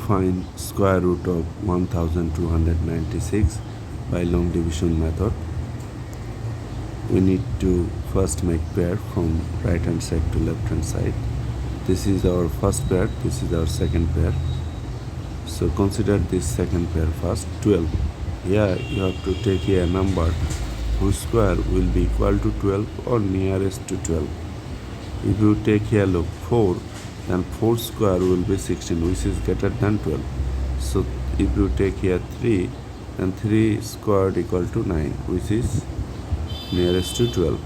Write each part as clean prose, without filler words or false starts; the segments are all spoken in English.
find square root of 1296 by long division method, we need to first make pair from right hand side to left hand side. This is our first pair, this is our second pair. So consider this second pair first, 12. Here you have to take here a number whose square will be equal to 12 or nearest to 12. If you take here look 4, then 4 square will be 16, which is greater than 12. So if you take here 3, then 3 squared equal to 9, which is nearest to 12.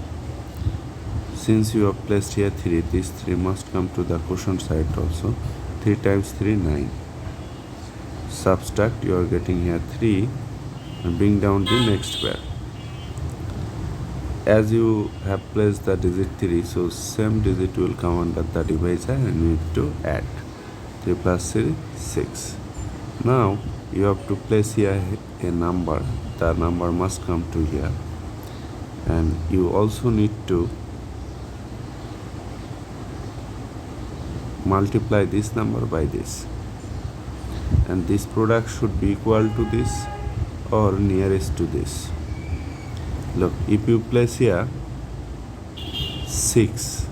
Since you have placed here 3, this 3 must come to the quotient side also. 3 times 3, 9. Subtract, you are getting here 3 and bring down the next pair. As you have placed the digit 3, so same digit will come under the divisor and you need to add. 3 plus 3, 6. Now you have to place here a number. The number must come to here. And you also need to multiply this number by this. And this product should be equal to this or nearest to this. Look, if you place here 6,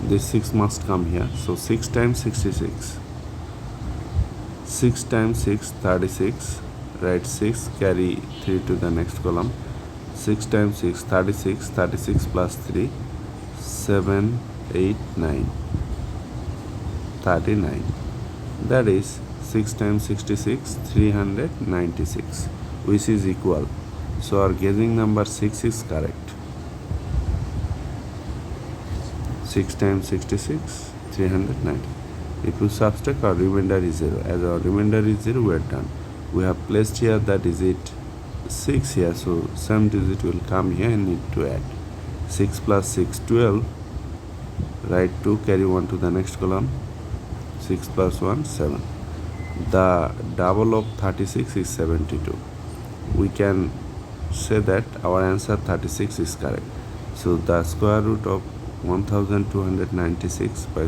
this 6 must come here. So 6 times 66. 6 times 6, 36. Write 6, carry 3 to the next column. 6 times 6, 36. 36 plus 3, 7, 8, 9. 39. That is 6 times 66, 396, which is equal. So our gauging number 6 is correct. 6 times 66, 390. If you subtract, our remainder is 0. As our remainder is 0, we are done. We have placed here the digit 6 here, so some digit will come here and need to add. 6 plus 6, 12. Write 2, carry 1 to the next column. 6 plus 1, 7. The double of 36 is 72. We can say that our answer 36 is correct. So the square root of 1296 by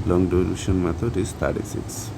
long division method is 36.